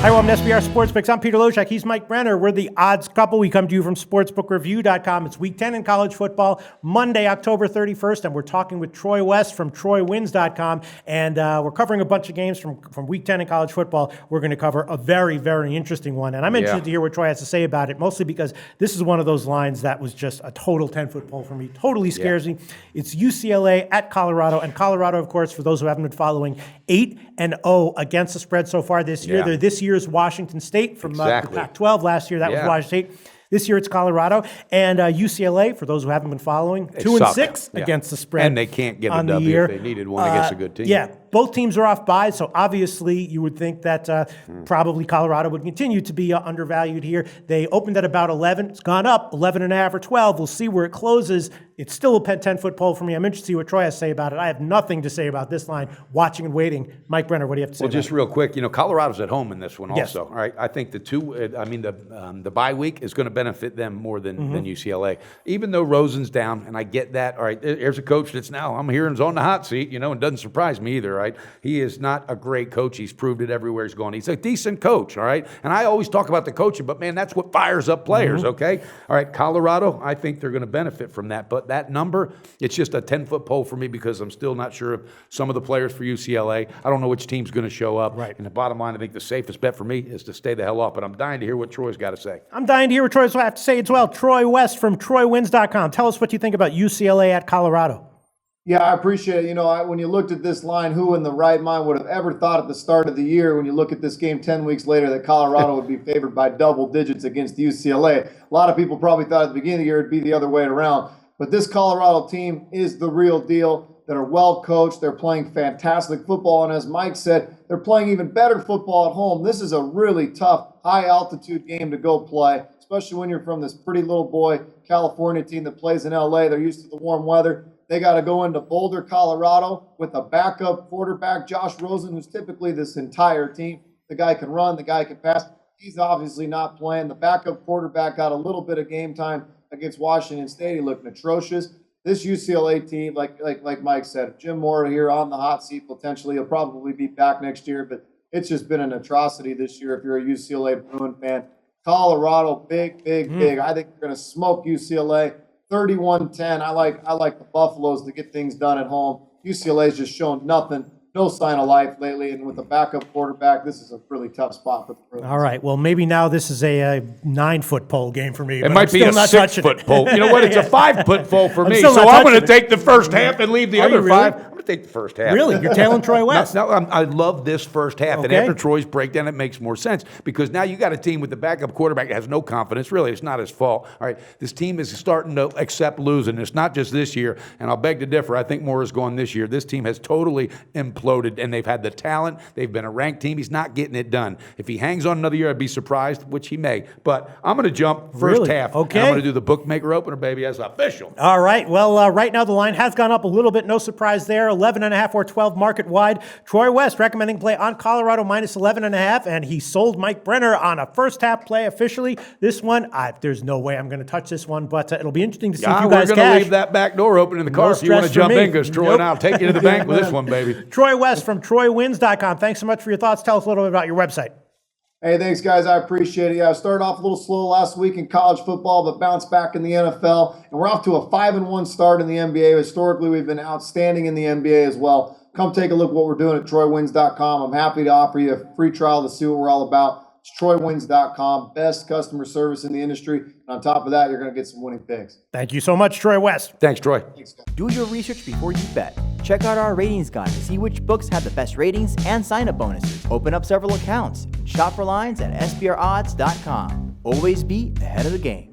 Hi, welcome to SBR Sports Picks. I'm Peter Lojak. He's Mike Brenner. We're the odds couple. We come to you from sportsbookreview.com. It's week 10 in college football, Monday, October 31st, and we're talking with Troy West from TroyWins.com, and we're covering a bunch of games from week 10 in college football. We're going to cover a very, very interesting one, and I'm interested to hear what Troy has to say about it, mostly because this is one of those lines that was just a total 10-foot pole for me. Totally scares me. It's UCLA at Colorado, and Colorado, of course, for those who haven't been following, 8-0 against the spread so far this year. They're this year's Washington State from the Pac-12 last year. That was Washington State. This year it's Colorado. And UCLA, for those who haven't been following, 2-6 against the spread. And they can't get a W if they needed one against a good team. Yeah, both teams are off buys, so obviously you would think that probably Colorado would continue to be undervalued here. They opened at about 11. It's gone up 11.5 or 12. We'll see where it closes. It's still a 10-foot pole for me. I'm interested to see what Troy has to say about it. I have nothing to say about this line, watching and waiting. Mike Brenner, what do you have to say about just real quick, Colorado's at home in this one also. All right, I think the bye week is going to benefit them more than UCLA. Even though Rosen's down, and I get that. All right, there's a coach that's now, I'm hearing, is on the hot seat, and it doesn't surprise me either, right? He is not a great coach. He's proved it everywhere he's gone. He's a decent coach, all right? And I always talk about the coaching, but, man, that's what fires up players, okay? All right, Colorado, I think they're going to benefit from that. But that number, it's just a 10-foot pole for me because I'm still not sure of some of the players for UCLA. I don't know which team's going to show up. Right. And the bottom line, I think the safest bet for me is to stay the hell off. But I'm dying to hear what Troy's got to say. I'm dying to hear what Troy's have to say as well. Troy West from TroyWins.com. Tell us what you think about UCLA at Colorado. Yeah, I appreciate it. When you looked at this line, who in the right mind would have ever thought at the start of the year, when you look at this game 10 weeks later, that Colorado would be favored by double digits against UCLA? A lot of people probably thought at the beginning of the year it'd be the other way around. But this Colorado team is the real deal. They're well coached. They're playing fantastic football. And as Mike said, they're playing even better football at home. This is a really tough, high-altitude game to go play, especially when you're from this pretty little boy California team that plays in L.A. They're used to the warm weather. They got to go into Boulder, Colorado with a backup quarterback, Josh Rosen, who's typically this entire team. The guy can run, the guy can pass. He's obviously not playing. The backup quarterback got a little bit of game time against Washington State. He looked atrocious. This UCLA team, like Mike said, Jim Mora here on the hot seat potentially. He'll probably be back next year, but it's just been an atrocity this year if you're a UCLA Bruin fan. Colorado, big. I think they're going to smoke UCLA. 31-10. I like the Buffaloes to get things done at home. UCLA's just shown nothing, no sign of life lately, and with a backup quarterback, this is a really tough spot for the Bruins. All right, well, maybe now this is a 9-foot pole game for me. It might be a 6-foot pole. You know what? It's a 5-foot pole for me. So I'm going to take the first half and leave the other 5. I'm going to take the first half. Really? You're tailing Troy West? No, I love this first half. And after Troy's breakdown, it makes more sense because now you got a team with the backup quarterback that has no confidence. Really, it's not his fault. All right, this team is starting to accept losing. It's not just this year, and I'll beg to differ. I think more is going this year. This team has totally imploded, and they've had the talent. They've been a ranked team. He's not getting it done. If he hangs on another year, I'd be surprised, which he may. But I'm going to jump first half. Okay. And I'm going to do the bookmaker opener, baby, as official. All right. Well, right now the line has gone up a little bit. No surprise there. 11.5 or 12 market wide. Troy West recommending play on Colorado minus 11.5, and he sold Mike Brenner on a first half play officially. This one, there's no way I'm going to touch this one, but it'll be interesting to see if you guys cash. We're going to leave that back door open in the car if you want to jump in, because Troy and I'll take you to the bank with this one, baby. Troy West from TroyWins.com. Thanks so much for your thoughts. Tell us a little bit about your website. Hey, thanks, guys. I appreciate it. Yeah, I started off a little slow last week in college football, but bounced back in the NFL. And we're off to a 5-1 start in the NBA. Historically, we've been outstanding in the NBA as well. Come take a look at what we're doing at TroyWins.com. I'm happy to offer you a free trial to see what we're all about. It's TroyWins.com. Best customer service in the industry. And on top of that, you're going to get some winning picks. Thank you so much, Troy West. Thanks, Troy. Thanks, guys. Do your research before you bet. Check out our ratings guide to see which books have the best ratings and sign-up bonuses. Open up several accounts. Shop for lines at SBRodds.com. Always be ahead of the game.